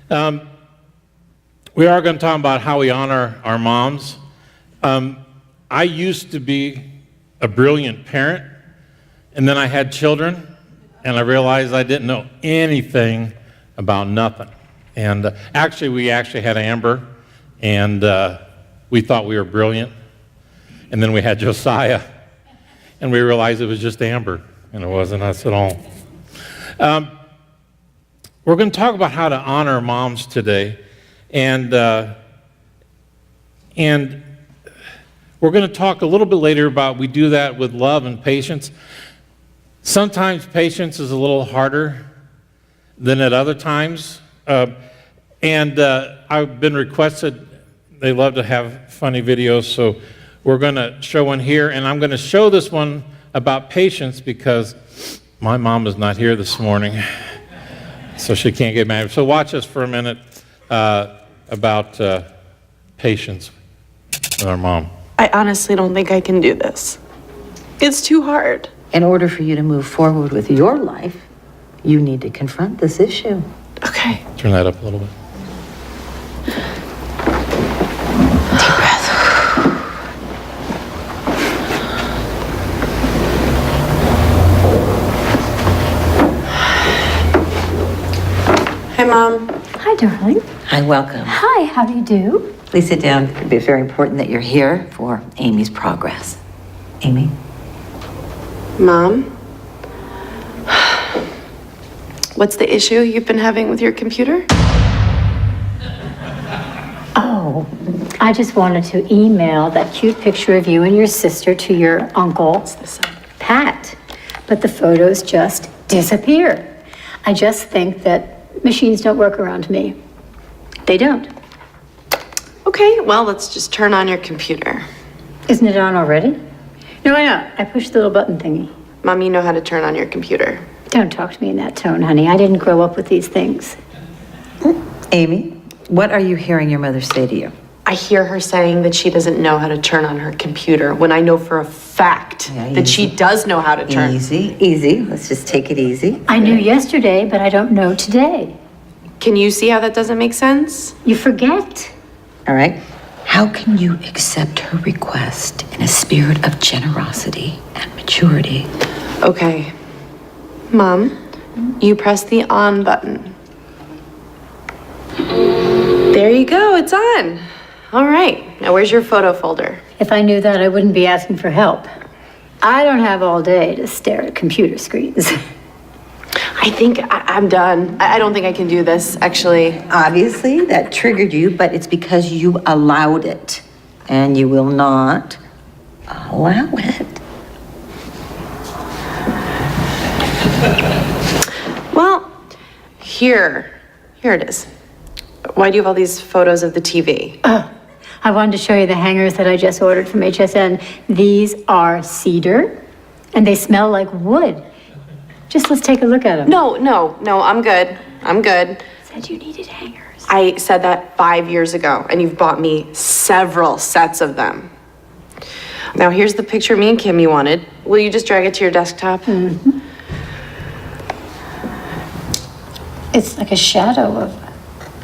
We are going to talk about how we honor our moms. I used to be a brilliant parent, and then I had children, and I realized I didn't know anything about nothing. And we actually had Amber, and we thought we were brilliant. And then we had Josiah, and we realized it was just Amber, and it wasn't us at all. We're going to talk about how to honor moms today, and we're going to talk a little bit later about we do that with love and patience. Sometimes patience is a little harder than at other times, and I've been requested, they love to have funny videos, so we're going to show one here, and I'm going to show this one about patience because my mom is not here this morning, so she can't get mad. So watch us for a minute about patience with our mom. I honestly don't think I can do this. It's too hard. In order for you to move forward with your life, you need to confront this issue. Okay. Turn that up a little bit. Deep breath. Hi, Mom. Hi, darling. Hi, welcome. Hi, how do you do? Please sit down. It'd be very important that you're here for Amy's progress. Amy? Mom? What's the issue you've been having with your computer? Oh, I just wanted to email that cute picture of you and your sister to your uncle, Pat. But the photos just disappear. I just think that machines don't work around me. They don't. Okay, well, let's just turn on your computer. Isn't it on already? No, I know. I pushed the little button thingy. Mom, you know how to turn on your computer. Don't talk to me in that tone, honey. I didn't grow up with these things. Amy, what are you hearing your mother say to you? I hear her saying that she doesn't know how to turn on her computer when I know for a fact that she does know how to turn. Easy. Let's just take it easy. I knew yesterday, but I don't know today. Can you see how that doesn't make sense? You forget. All right. How can you accept her request in a spirit of generosity and maturity? Okay. Mom, you press the on button. There you go, it's on. All right, now where's your photo folder? If I knew that, I wouldn't be asking for help. I don't have all day to stare at computer screens. I think I'm done. I don't think I can do this, actually. Obviously, that triggered you, but it's because you allowed it. And you will not allow it. Well, here it is. Why do you have all these photos of the TV? Oh, I wanted to show you the hangers that I just ordered from HSN. These are cedar, and they smell like wood. Just let's take a look at them. No, I'm good. I'm good. Said you needed hangers. I said that 5 years ago, and you've bought me several sets of them. Now here's the picture of me and Kim you wanted. Will you just drag it to your desktop? Mm-hmm. It's like a shadow of...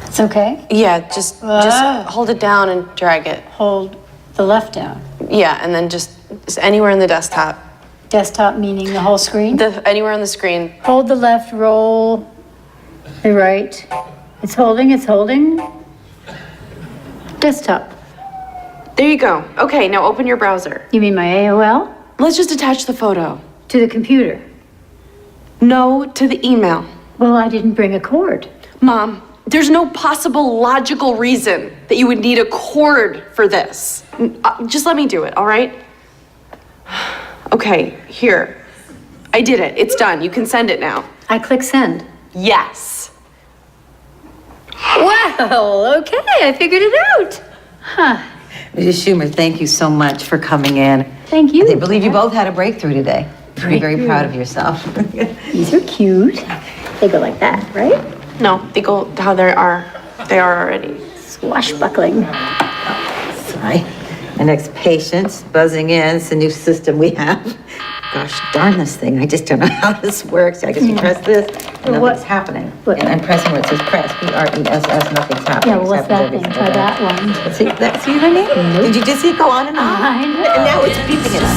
It's okay? Yeah, just hold it down and drag it. Hold the left down. Yeah, and then just anywhere in the desktop. Desktop meaning the whole screen? Anywhere on the screen. Hold the left, roll the right. It's holding. Desktop. There you go. Okay, now open your browser. You mean my AOL? Let's just attach the photo. To the computer? No, to the email. Well, I didn't bring a cord. Mom, there's no possible logical reason that you would need a cord for this. Just let me do it, all right? Okay, here. I did it. It's done. You can send it now. I click send. Yes. Well, okay, I figured it out. Huh. Mrs. Schumer, thank you so much for coming in. Thank you. I believe you both had a breakthrough today. Be very proud of yourself. These are cute. They go like that, right? No, they go how they are already. Swashbuckling. Sorry. My next patient's buzzing in. It's a new system we have. gosh darn this thing. I just don't know how this works. I guess you press this, and what- nothing's happening. what- And I'm pressing where it says press, P-R-E-S-S, nothing's happening. Yeah, well, what's that then? Try that one. See what I mean? Did you just see it go on and on? I know. And now it's beeping at us.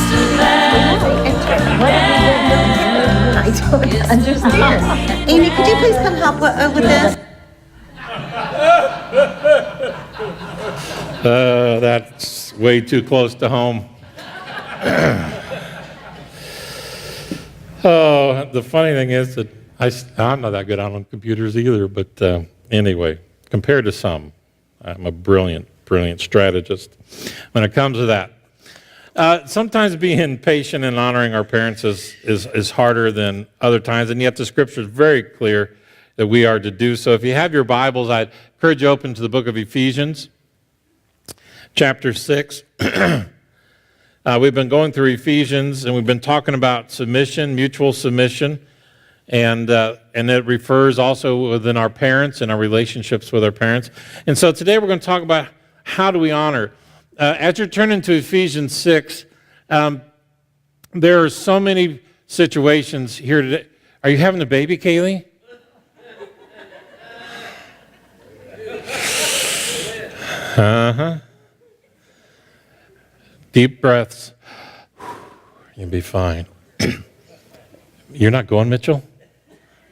I don't understand. Amy, could you please come help with this? That's way too close to home. Oh, the funny thing is that I'm not that good on computers either, but anyway, compared to some, I'm a brilliant strategist when it comes to that. Sometimes being patient and honoring our parents is harder than other times, and yet the scripture is very clear that we are to do so. If you have your Bibles, I'd encourage you to open to the book of Ephesians, chapter 6. We've been going through Ephesians, and we've been talking about submission, mutual submission, and it refers also within our parents and our relationships with our parents. And so today we're going to talk about how do we honor. As you're turning to Ephesians 6, there are so many situations here today. Are you having a baby, Kaylee? Uh-huh. Deep breaths. You'll be fine. You're not going, Mitchell?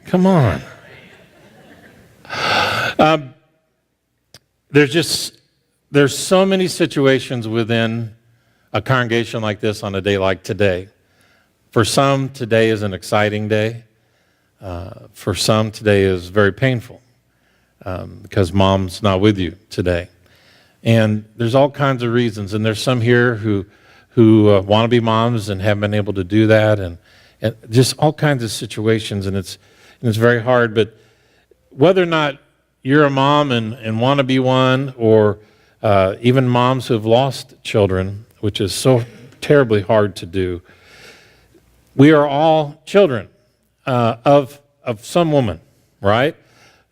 Come on. There's so many situations within a congregation like this on a day like today. For some, today is an exciting day. For some, today is very painful because mom's not with you today. And there's all kinds of reasons. And there's some here who want to be moms and haven't been able to do that, and just all kinds of situations. And it's very hard. But whether or not you're a mom and want to be one, or even moms who have lost children, which is so terribly hard to do, we are all children of some woman, right?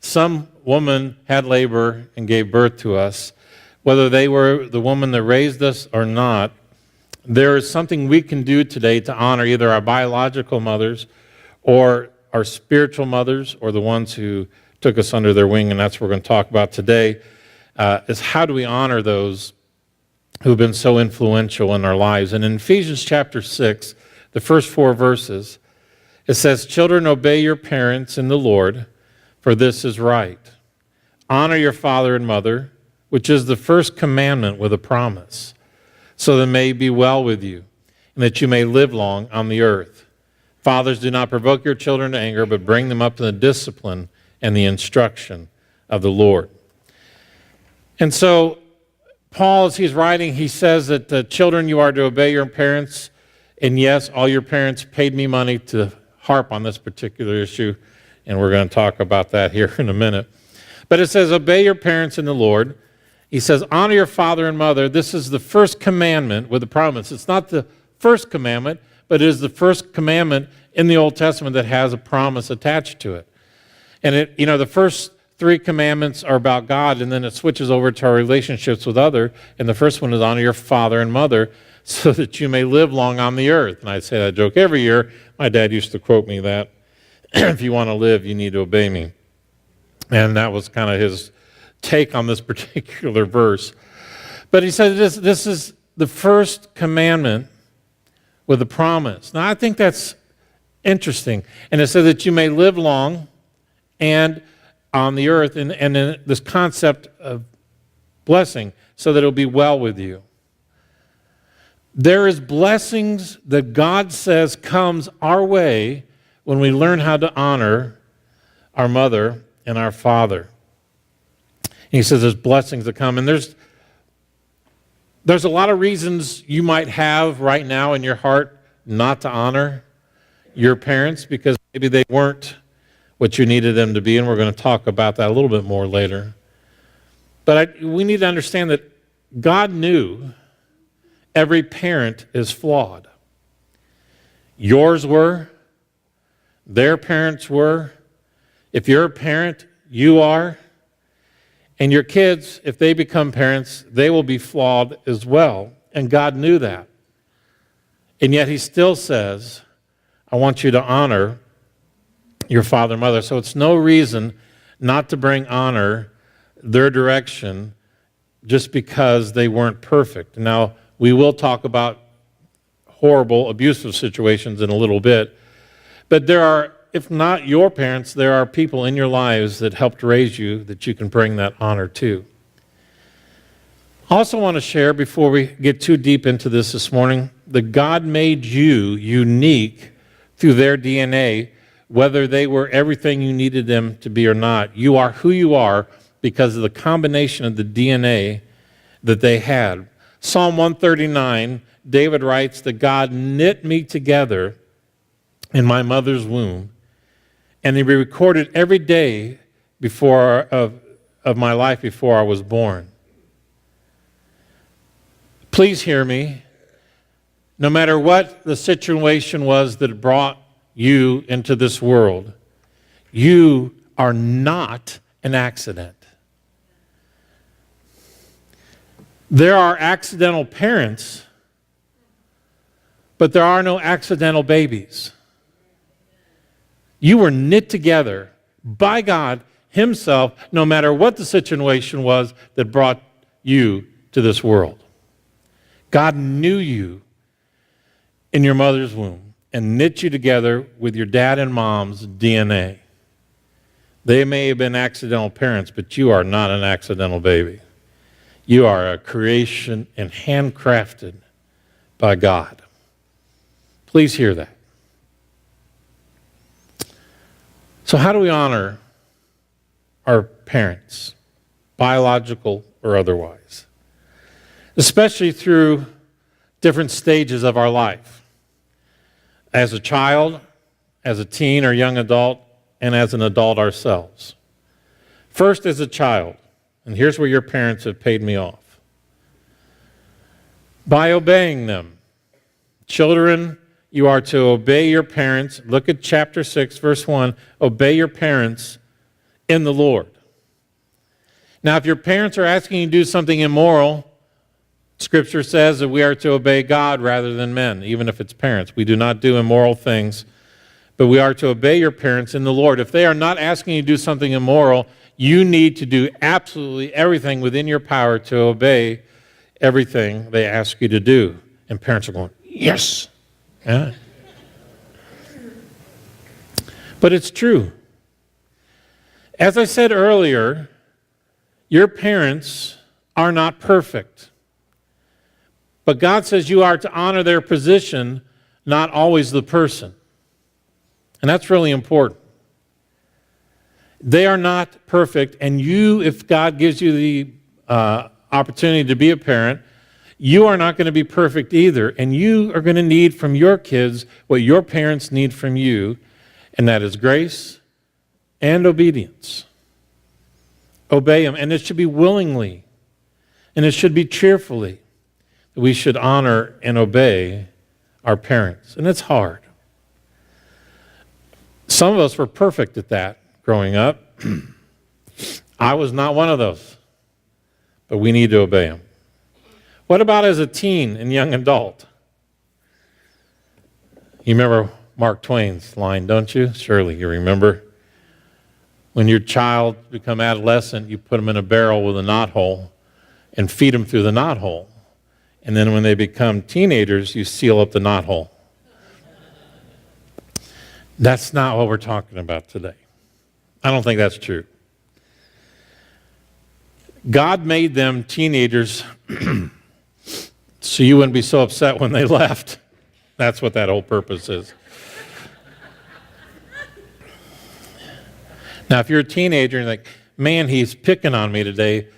Some woman had labor and gave birth to us. Whether they were the woman that raised us or not, there is something we can do today to honor either our biological mothers or our spiritual mothers, or the ones who took us under their wing, and that's what we're going to talk about today, is how do we honor those who have been so influential in our lives. And in Ephesians chapter 6, the first 4 verses, it says, "Children, obey your parents in the Lord, for this is right. Honor your father and mother, which is the first commandment with a promise, so that it may be well with you, and that you may live long on the earth. Fathers, do not provoke your children to anger, but bring them up in the discipline and the instruction of the Lord." And so, Paul, as he's writing, he says that children, you are to obey your parents. And yes, all your parents paid me money to harp on this particular issue, and we're going to talk about that here in a minute. But it says, obey your parents in the Lord. He says, honor your father and mother. This is the first commandment with a promise. It's not the first commandment, but it is the first commandment in the Old Testament that has a promise attached to it. And the first 3 commandments are about God, and then it switches over to our relationships with others. And the first one is honor your father and mother so that you may live long on the earth. And I say that joke every year. My dad used to quote me that, if you want to live, you need to obey me. And that was kind of his take on this particular verse. But he said this is the first commandment with a promise. Now, I think that's interesting. And it says that you may live long and on the earth, and in this concept of blessing, so that it'll be well with you. There is blessings that God says comes our way when we learn how to honor our mother and our father. He says there's blessings that come, and there's a lot of reasons you might have right now in your heart not to honor your parents, because maybe they weren't what you needed them to be, and we're going to talk about that a little bit more later. But we need to understand that God knew every parent is flawed. Yours were, their parents were. If you're a parent, you are. And your kids, if they become parents, they will be flawed as well. And God knew that. And yet he still says, I want you to honor your father and mother. So it's no reason not to bring honor their direction just because they weren't perfect. Now, we will talk about horrible, abusive situations in a little bit, but there are, if not your parents, there are people in your lives that helped raise you that you can bring that honor to. I also want to share, before we get too deep into this morning, that God made you unique through their DNA, whether they were everything you needed them to be or not. You are who you are because of the combination of the DNA that they had. Psalm 139, David writes that God knit me together in my mother's womb, and he recorded every day of my life before I was born. Please hear me. No matter what the situation was that brought you into this world, you are not an accident. There are accidental parents, but there are no accidental babies. You were knit together by God himself, no matter what the situation was that brought you to this world. God knew you in your mother's womb and knit you together with your dad and mom's DNA. They may have been accidental parents, but you are not an accidental baby. You are a creation and handcrafted by God. Please hear that. So how do we honor our parents, biological or otherwise? Especially through different stages of our life. As a child, as a teen or young adult, and as an adult ourselves. First, as a child, and here's where your parents have paid me off. By obeying them. Children, you are to obey your parents. Look at chapter 6, verse 1. Obey your parents in the Lord. Now, if your parents are asking you to do something immoral, Scripture says that we are to obey God rather than men, even if it's parents. We do not do immoral things, but we are to obey your parents in the Lord. If they are not asking you to do something immoral, you need to do absolutely everything within your power to obey everything they ask you to do. And parents are going, yes. Yeah. But it's true. As I said earlier, your parents are not perfect. But God says you are to honor their position, not always the person. And that's really important. They are not perfect, and you, if God gives you the opportunity to be a parent, you are not going to be perfect either, and you are going to need from your kids what your parents need from you, and that is grace and obedience. Obey them, and it should be willingly, and it should be cheerfully. We should honor and obey our parents, and it's hard. Some of us were perfect at that growing up. I was not one of those, but we need to obey them. What about as a teen and young adult? You remember Mark Twain's line, don't you? Surely you remember. When your child become adolescent, you put them in a barrel with a knothole and feed them through the knothole. And then when they become teenagers, you seal up the knothole. That's not what we're talking about today. I don't think that's true. God made them teenagers so you wouldn't be so upset when they left. That's what that whole purpose is. Now, if you're a teenager and you're like, man, he's picking on me today,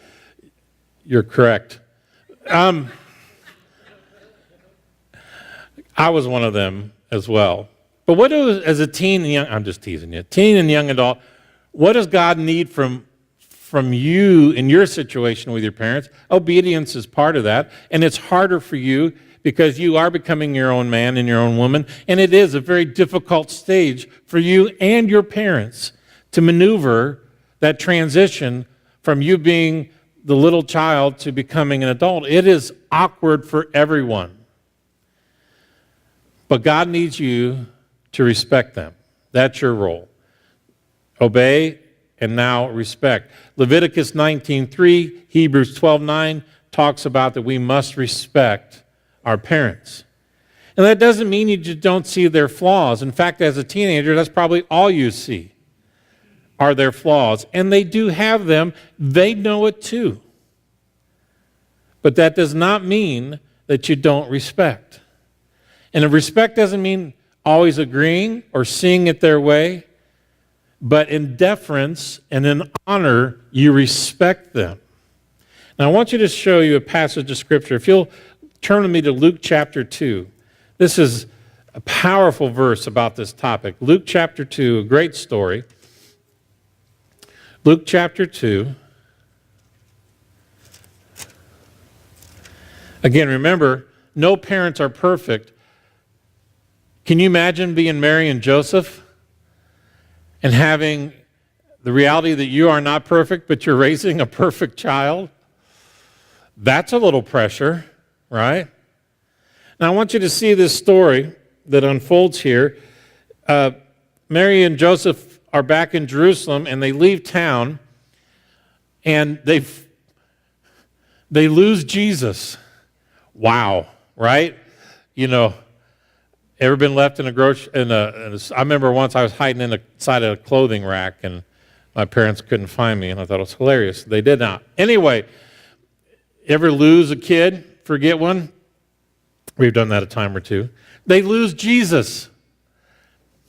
you're correct. I was one of them as well. But what do, as a teen and young, I'm just teasing you, teen and young adult, what does God need from you in your situation with your parents? Obedience is part of that, and it's harder for you because you are becoming your own man and your own woman, and it is a very difficult stage for you and your parents to maneuver that transition from you being the little child to becoming an adult. It is awkward for everyone. But God needs you to respect them. That's your role. Obey and now respect. Leviticus 19:3, Hebrews 12:9 talks about that we must respect our parents. And that doesn't mean you just don't see their flaws. In fact, as a teenager, that's probably all you see are their flaws. And they do have them. They know it too. But that does not mean that you don't respect. And respect doesn't mean always agreeing or seeing it their way, but in deference and in honor, you respect them. Now, I want you to show you a passage of Scripture. If you'll turn with me to Luke chapter 2. This is a powerful verse about this topic. Luke chapter 2, a great story. Luke chapter 2. Again, remember, no parents are perfect. Can you imagine being Mary and Joseph and having the reality that you are not perfect, but you're raising a perfect child? That's a little pressure, right? Now, I want you to see this story that unfolds here. Mary and Joseph are back in Jerusalem, and they leave town, and they lose Jesus. Wow, right? You know, ever been left in I remember once I was hiding inside a clothing rack, and my parents couldn't find me, and I thought it was hilarious. They did not. Anyway, ever lose a kid, forget one? We've done that a time or two. They lose Jesus.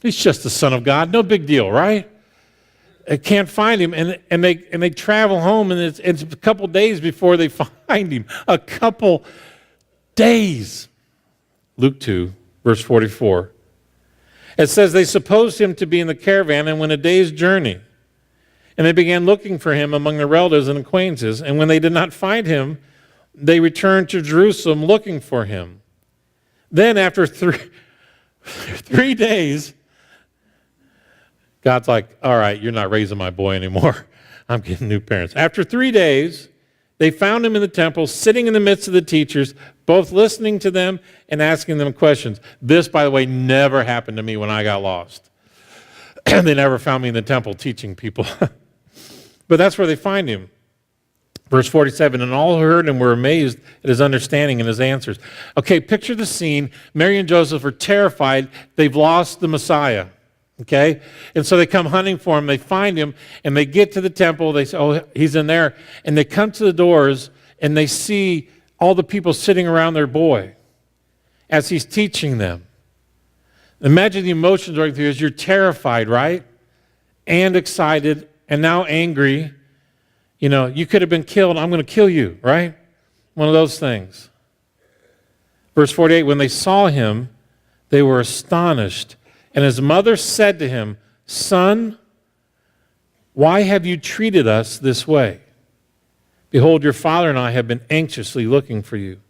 He's just the Son of God. No big deal, right? They can't find him, and they travel home, and it's a couple days before they find him. A couple days. Luke 2, verse 44. It says, they supposed him to be in the caravan and went a day's journey. And they began looking for him among their relatives and acquaintances. And when they did not find him, they returned to Jerusalem looking for him. Then after 3 days, God's like, all right, you're not raising my boy anymore. I'm getting new parents. After 3 days, they found him in the temple, sitting in the midst of the teachers, both listening to them and asking them questions. This, by the way, never happened to me when I got lost. They never found me in the temple teaching people. But that's where they find him. Verse 47, and all who heard him were amazed at his understanding and his answers. Okay, picture the scene. Mary and Joseph are terrified. They've lost the Messiah. Okay? And so they come hunting for him. They find him, and they get to the temple. They say, oh, he's in there. And they come to the doors, and they see all the people sitting around their boy as he's teaching them. Imagine the emotions running through you as you're terrified, right? And excited, and now angry. You know, you could have been killed. I'm going to kill you, right? One of those things. Verse 48, when they saw him, they were astonished. And his mother said to him, Son, why have you treated us this way? Behold, your father and I have been anxiously looking for you.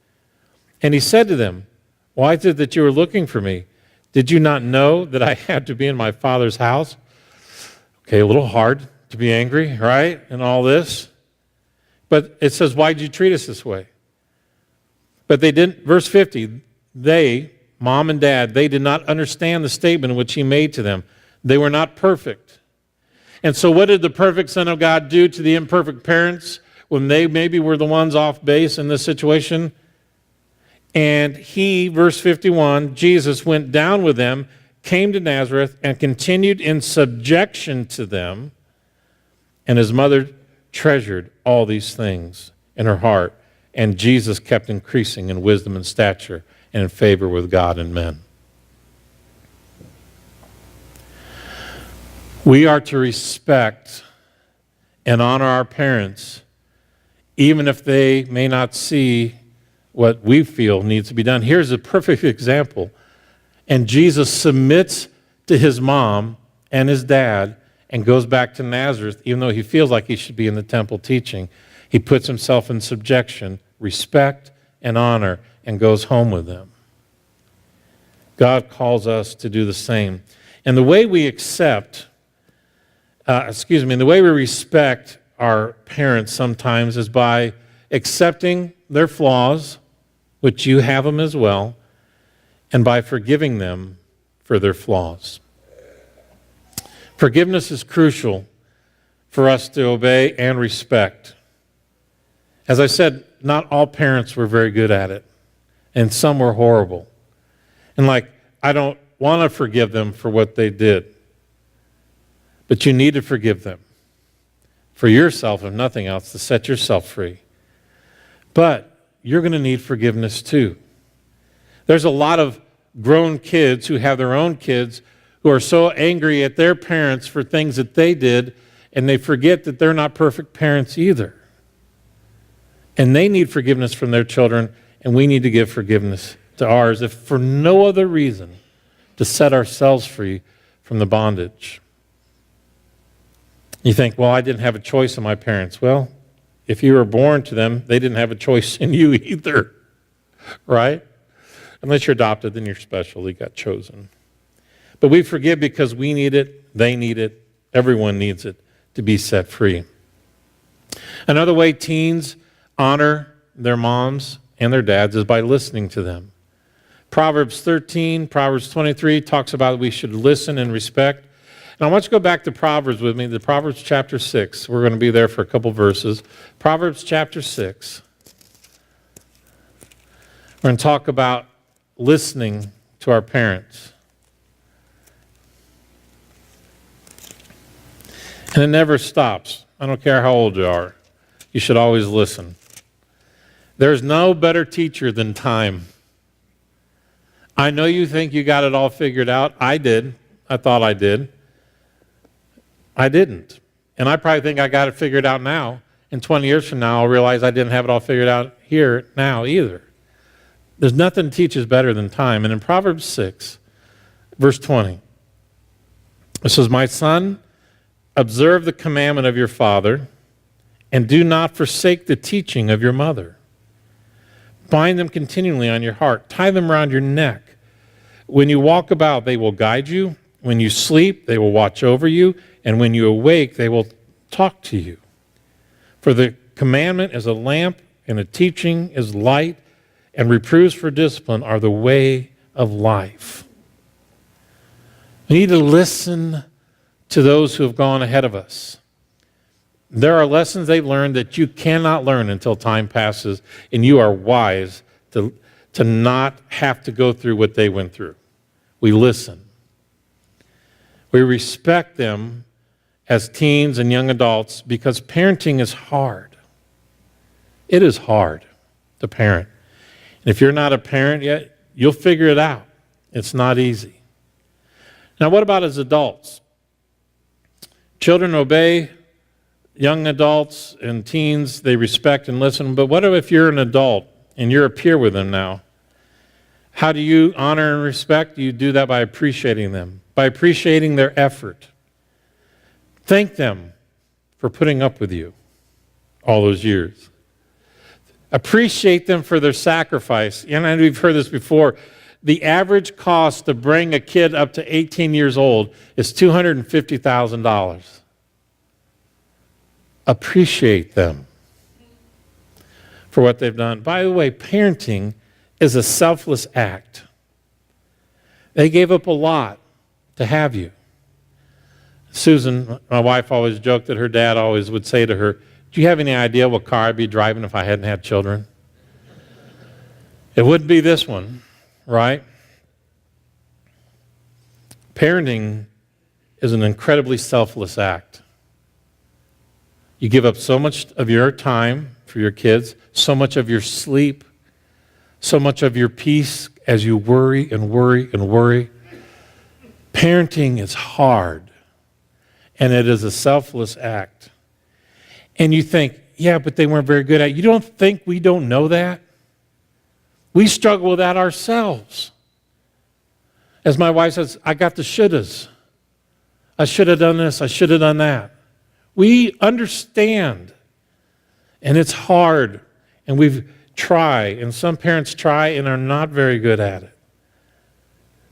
And he said to them, why is it that you were looking for me? Did you not know that I had to be in my father's house? Okay, a little hard to be angry, right? And all this. But it says, why did you treat us this way? But they didn't, verse 50, they, mom and dad, they did not understand the statement which he made to them. They were not perfect. And so what did the perfect Son of God do to the imperfect parents when they maybe were the ones off base in this situation? And he, verse 51, Jesus went down with them, came to Nazareth, and continued in subjection to them. And his mother treasured all these things in her heart. And Jesus kept increasing in wisdom and stature and in favor with God and men. We are to respect and honor our parents, even if they may not see what we feel needs to be done. Here's a perfect example. And Jesus submits to his mom and his dad and goes back to Nazareth, even though he feels like he should be in the temple teaching. He puts himself in subjection, respect, and honor, and goes home with them. God calls us to do the same. And the way we the way we respect our parents sometimes is by accepting their flaws, which you have them as well, and by forgiving them for their flaws. Forgiveness is crucial for us to obey and respect. As I said, not all parents were very good at it, and some were horrible. And I don't want to forgive them for what they did. But you need to forgive them for yourself, if nothing else, to set yourself free. But you're going to need forgiveness too. There's a lot of grown kids who have their own kids who are so angry at their parents for things that they did, and they forget that they're not perfect parents either. And they need forgiveness from their children, and we need to give forgiveness to ours, if for no other reason, to set ourselves free from the bondage. You think, well, I didn't have a choice in my parents. Well, if you were born to them, they didn't have a choice in you either, right? Unless you're adopted, then you're special. You got chosen. But we forgive because we need it, they need it, everyone needs it to be set free. Another way teens honor their moms and their dads is by listening to them. Proverbs 13, Proverbs 23 talks about we should listen and respect. And I want you to go back to Proverbs with me, the Proverbs chapter 6. We're going to be there for a couple verses. Proverbs chapter 6. We're going to talk about listening to our parents. And it never stops. I don't care how old you are. You should always listen. There's no better teacher than time. I know you think you got it all figured out. I did. I thought I did. I didn't. And I probably think I got it figured out now. And 20 years from now, I'll realize I didn't have it all figured out here now either. There's nothing teaches better than time. And in Proverbs 6, verse 20, it says, "My son, observe the commandment of your father, and do not forsake the teaching of your mother. Bind them continually on your heart. Tie them around your neck. When you walk about, they will guide you. When you sleep, they will watch over you. And when you awake, they will talk to you. For the commandment is a lamp, and a teaching is light, and reproofs for discipline are the way of life." We need to listen to those who have gone ahead of us. There are lessons they've learned that you cannot learn until time passes, and you are wise to not have to go through what they went through. We listen. We respect them as teens and young adults because parenting is hard. It is hard to parent. And if you're not a parent yet, you'll figure it out. It's not easy. Now, what about as adults? Children obey, young adults and teens, they respect and listen. But what if you're an adult and you're a peer with them now? How do you honor and respect? You do that by appreciating them, by appreciating their effort. Thank them for putting up with you all those years. Appreciate them for their sacrifice. And I know we've heard this before. The average cost to bring a kid up to 18 years old is $250,000. Appreciate them for what they've done. By the way, parenting is a selfless act. They gave up a lot to have you. Susan, my wife, always joked that her dad always would say to her, "Do you have any idea what car I'd be driving if I hadn't had children?" It wouldn't be this one, right? Parenting is an incredibly selfless act. You give up so much of your time for your kids, so much of your sleep, so much of your peace as you worry and worry and worry. Parenting is hard, and it is a selfless act. And you think, yeah, but they weren't very good at it. You don't think we don't know that? We struggle with that ourselves. As my wife says, I got the shouldas. I should have done this. I should have done that. We understand. And it's hard. And we've tried. And some parents try and are not very good at it.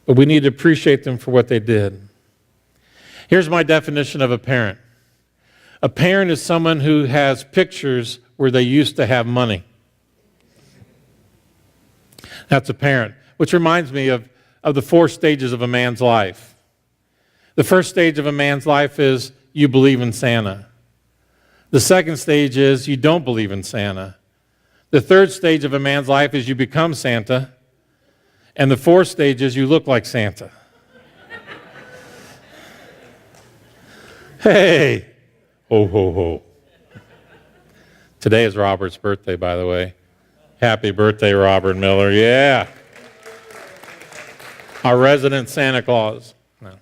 But we need to appreciate them for what they did. Here's my definition of a parent. A parent is someone who has pictures where they used to have money. That's a parent. Which reminds me of of the 4 stages of a man's life. The first stage of a man's life is you believe in Santa. The second stage is you don't believe in Santa. The third stage of a man's life is you become Santa. And the fourth stage is you look like Santa. Hey! Ho, ho, ho. Today is Robert's birthday, by the way. Happy birthday, Robert Miller. Yeah. Our resident Santa Claus. No.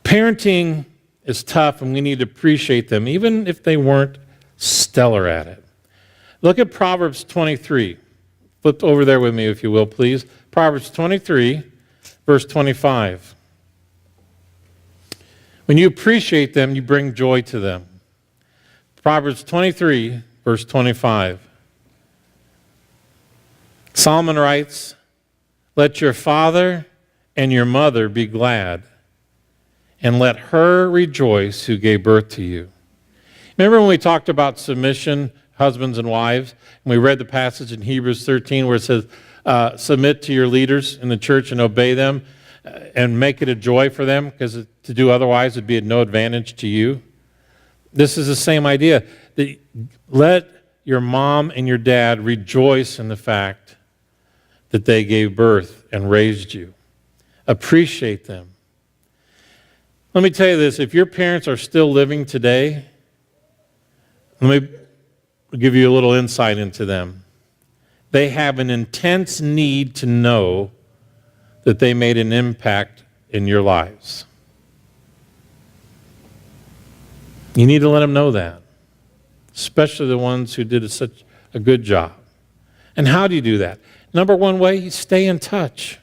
Parenting is tough, and we need to appreciate them, even if they weren't stellar at it. Look at Proverbs 23. Flip over there with me, if you will, please. Proverbs 23, verse 25. When you appreciate them, you bring joy to them. Proverbs 23, verse 25. Solomon writes, "Let your father and your mother be glad, and let her rejoice who gave birth to you." Remember when we talked about submission, husbands and wives, and we read the passage in Hebrews 13 where it says, submit to your leaders in the church and obey them and make it a joy for them, because to do otherwise would be of no advantage to you. This is the same idea. That let your mom and your dad rejoice in the fact that they gave birth and raised you. Appreciate them. Let me tell you this, if your parents are still living today, let me give you a little insight into them. They have an intense need to know that they made an impact in your lives. You need to let them know that, especially the ones who did such a good job. And how do you do that? Number one way, you stay in touch.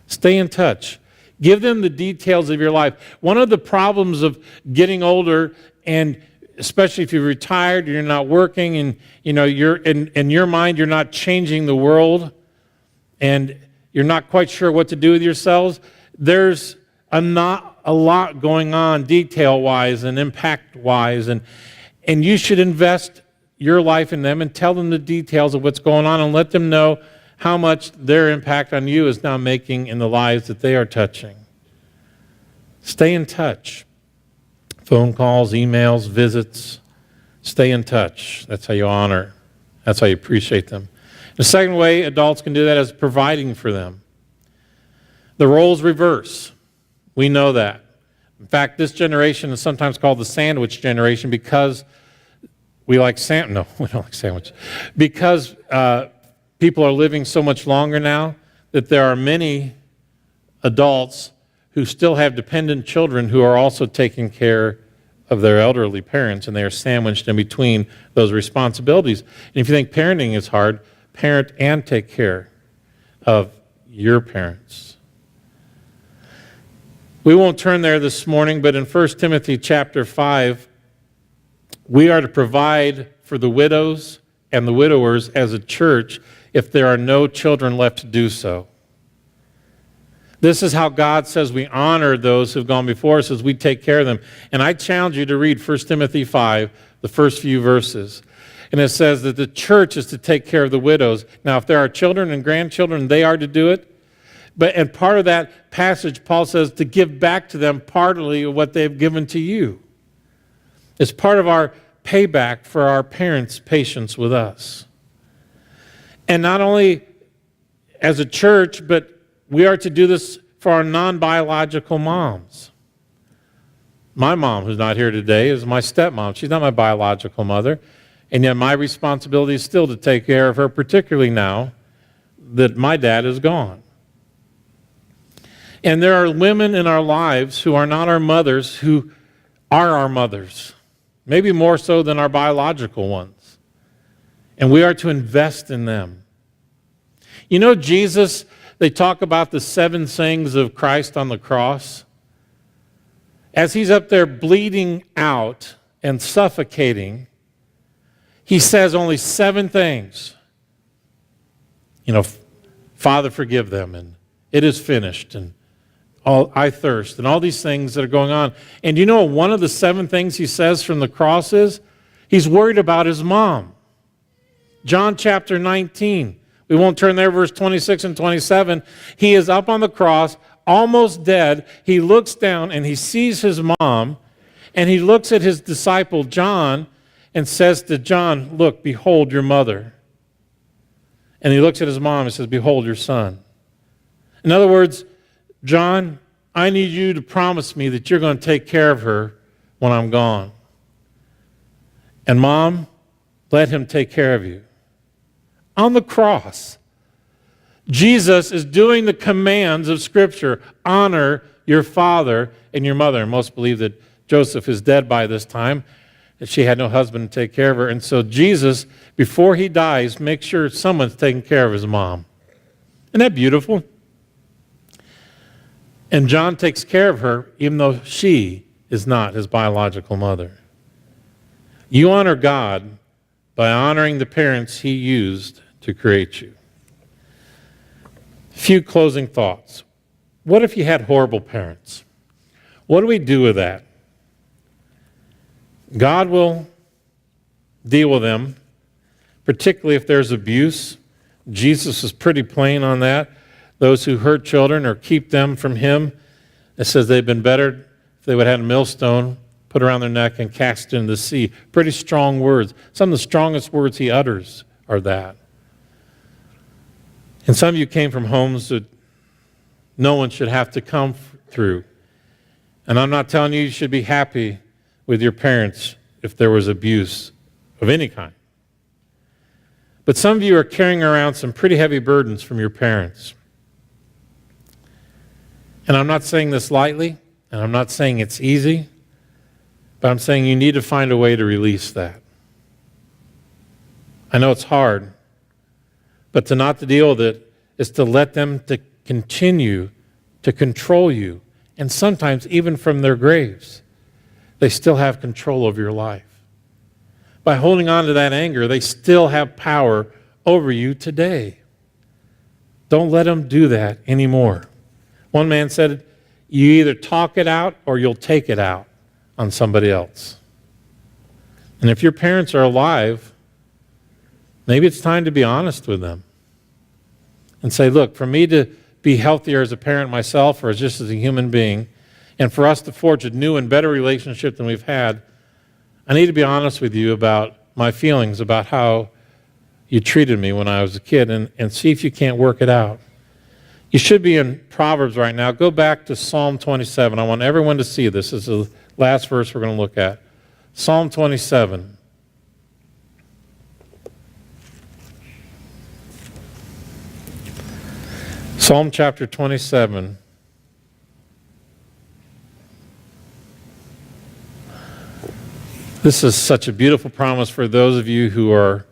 Stay in touch. Give them the details of your life. One of the problems of getting older, and especially if you're retired, you're not working, and you're in your mind, you're not changing the world, and you're not quite sure what to do with yourselves, there's not a lot going on detail-wise and impact-wise, and you should invest your life in them and tell them the details of what's going on and let them know how much their impact on you is now making in the lives that they are touching. Stay in touch. Phone calls, emails, visits. Stay in touch. That's how you honor. That's how you appreciate them. The second way adults can do that is providing for them. The roles reverse. We know that. In fact, this generation is sometimes called the sandwich generation because we like no, we don't like sandwiches. Because people are living so much longer now that there are many adults who still have dependent children who are also taking care of their elderly parents, and they are sandwiched in between those responsibilities. And if you think parenting is hard, parent and take care of your parents. We won't turn there this morning, but in 1 Timothy chapter 5, we are to provide for the widows and the widowers as a church if there are no children left to do so. This is how God says we honor those who've gone before us as we take care of them. And I challenge you to read 1 Timothy 5, the first few verses. And it says that the church is to take care of the widows. Now, if there are children and grandchildren, they are to do it. And part of that passage, Paul says, to give back to them partly of what they've given to you. It's part of our payback for our parents' patience with us. And not only as a church, but we are to do this for our non-biological moms. My mom, who's not here today, is my stepmom. She's not my biological mother. And yet my responsibility is still to take care of her, particularly now that my dad is gone. And there are women in our lives who are not our mothers who are our mothers, maybe more so than our biological ones. And we are to invest in them. You know, Jesus, they talk about the 7 sayings of Christ on the cross. As he's up there bleeding out and suffocating, he says only 7 things. Father, forgive them, and it is finished, and I thirst, and all these things that are going on. And one of the 7 things he says from the cross is he's worried about his mom. John chapter 19, We won't turn there, verse 26 and 27. He is up on the cross, almost dead. He looks down and he sees his mom, and he looks at his disciple John and says to John, look, behold your mother. And he looks at his mom and says, behold your son. In other words, John, I need you to promise me that you're going to take care of her when I'm gone. And Mom, let him take care of you. On the cross, Jesus is doing the commands of Scripture. Honor your father and your mother. And most believe that Joseph is dead by this time, that she had no husband to take care of her. And so Jesus, before he dies, makes sure someone's taking care of his mom. Isn't that beautiful? And John takes care of her, even though she is not his biological mother. You honor God by honoring the parents he used to create you. Few closing thoughts. What if you had horrible parents? What do we do with that? God will deal with them, particularly if there's abuse. Jesus is pretty plain on that. Those who hurt children or keep them from him, it says they've been better if they would have had a millstone put around their neck and cast into the sea. Pretty strong words. Some of the strongest words he utters are that. And some of you came from homes that no one should have to come through. And I'm not telling you should be happy with your parents if there was abuse of any kind. But some of you are carrying around some pretty heavy burdens from your parents. And I'm not saying this lightly, and I'm not saying it's easy, but I'm saying you need to find a way to release that. I know it's hard, but to not to deal with it is to let them to continue to control you, and sometimes even from their graves. They still have control over your life. By holding on to that anger, they still have power over you today. Don't let them do that anymore. One man said, you either talk it out or you'll take it out on somebody else. And if your parents are alive, maybe it's time to be honest with them and say, look, for me to be healthier as a parent myself or just as a human being, and for us to forge a new and better relationship than we've had, I need to be honest with you about my feelings about how you treated me when I was a kid, and see if you can't work it out. You should be in Proverbs right now. Go back to Psalm 27. I want everyone to see this. This is the last verse we're going to look at. Psalm 27. Psalm chapter 27. This is such a beautiful promise for those of you who are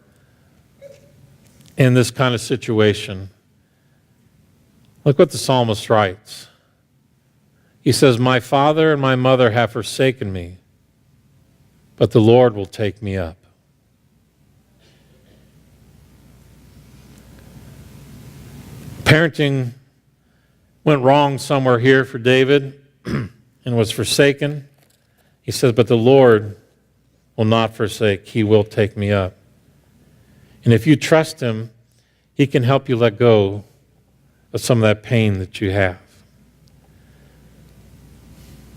in this kind of situation. Look what the psalmist writes. He says, my father and my mother have forsaken me, but the Lord will take me up. Parenting went wrong somewhere here for David and was forsaken. He says, but the Lord will not forsake. He will take me up. And if you trust him, he can help you let go of some of that pain that you have.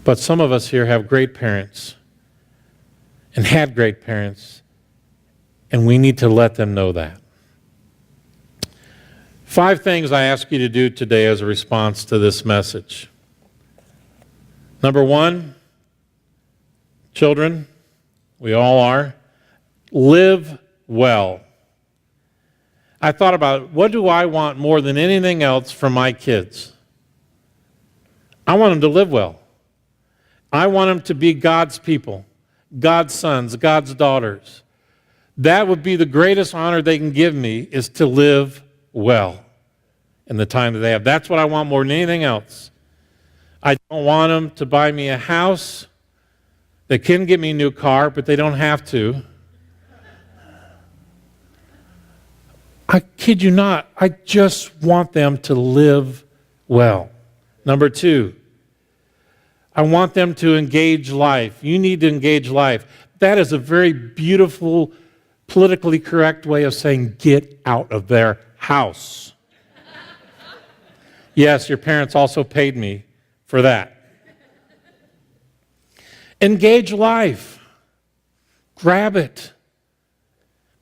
But some of us here have great parents and had great parents, and we need to let them know that. 5 things I ask you to do today as a response to this message. Number 1, children, we all are, live well. I thought about, what do I want more than anything else from my kids? I want them to live well. I want them to be God's people, God's sons, God's daughters. That would be the greatest honor they can give me, is to live well in the time that they have. That's what I want more than anything else. I don't want them to buy me a house. They can get me a new car, but they don't have to. I kid you not, I just want them to live well. Number 2, I want them to engage life. You need to engage life. That is a very beautiful, politically correct way of saying get out of their house. Yes, your parents also paid me for that. Engage life. Grab it.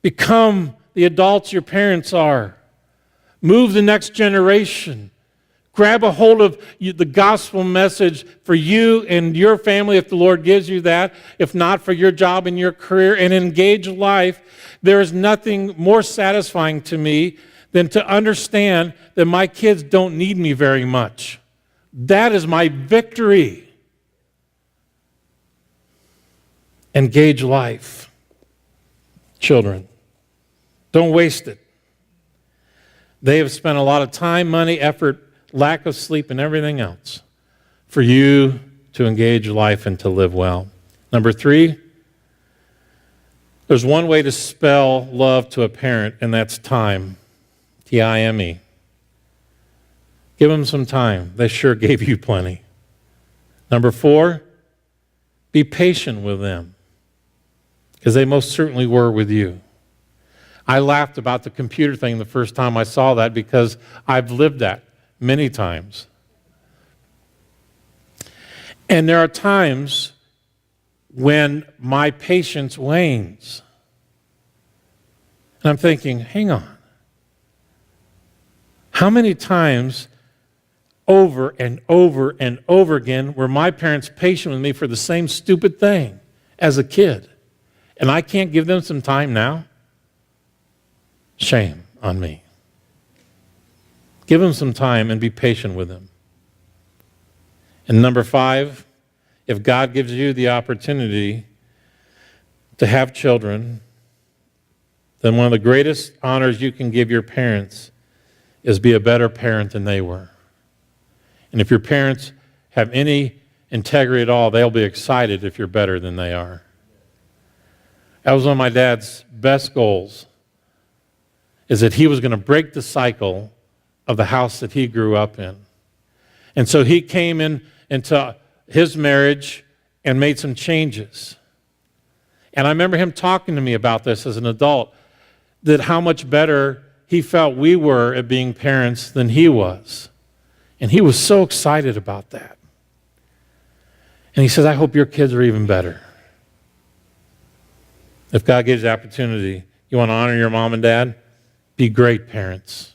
Become the adults your parents are. Move the next generation. Grab a hold of the gospel message for you and your family if the Lord gives you that, if not for your job and your career, and engage life. There is nothing more satisfying to me than to understand that my kids don't need me very much. That is my victory. Engage life. Children, don't waste it. They have spent a lot of time, money, effort, lack of sleep, and everything else for you to engage life and to live well. Number 3, there's one way to spell love to a parent, and that's time. T-I-M-E. Give them some time. They sure gave you plenty. Number 4, be patient with them, because they most certainly were with you. I laughed about the computer thing the first time I saw that because I've lived that many times. And there are times when my patience wanes. And I'm thinking, hang on. How many times over and over and over again were my parents patient with me for the same stupid thing as a kid? And I can't give them some time now? Shame on me. Give them some time and be patient with them. And number 5, if God gives you the opportunity to have children, then one of the greatest honors you can give your parents is be a better parent than they were. And if your parents have any integrity at all, they'll be excited if you're better than they are. That was one of my dad's best goals, is that he was going to break the cycle of the house that he grew up in. And so he came into his marriage and made some changes. And I remember him talking to me about this as an adult, that how much better he felt we were at being parents than he was. And he was so excited about that. And he says, I hope your kids are even better. If God gives you the opportunity, you want to honor your mom and dad? Be great parents.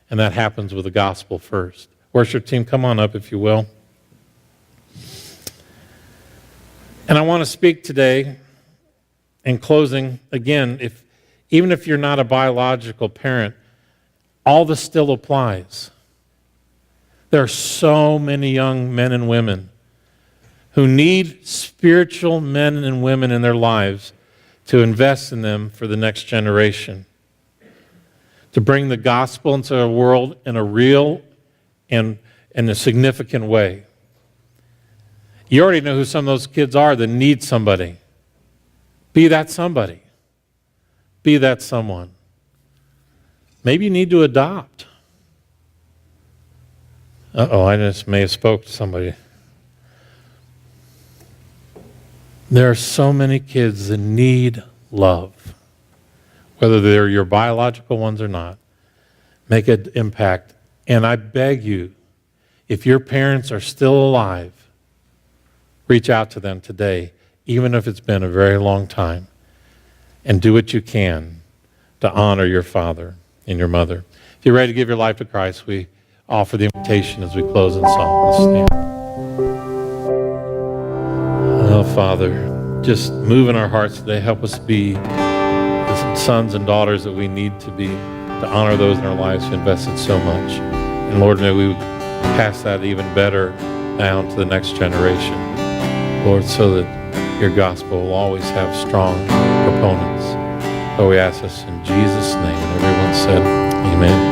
And that happens with the gospel first. Worship team, come on up if you will. And I want to speak today, in closing, again, even if you're not a biological parent, all this still applies. There are so many young men and women who need spiritual men and women in their lives to invest in them for the next generation, to bring the gospel into a world in a real and in a significant way. You already know who some of those kids are that need somebody. Be that somebody. Be that someone. Maybe you need to adopt. I just may have spoke to somebody. There are so many kids that need love, whether they're your biological ones or not. Make an impact. And I beg you, if your parents are still alive, reach out to them today, even if it's been a very long time, and do what you can to honor your father and your mother. If you're ready to give your life to Christ, we offer the invitation as we close in song. Let's stand. Oh, Father, just move in our hearts today. Help us be the sons and daughters that we need to be, to honor those in our lives who invested so much. And Lord, may we pass that even better down to the next generation, Lord, so that your gospel will always have strong proponents. So we ask this in Jesus' name. And everyone said, amen.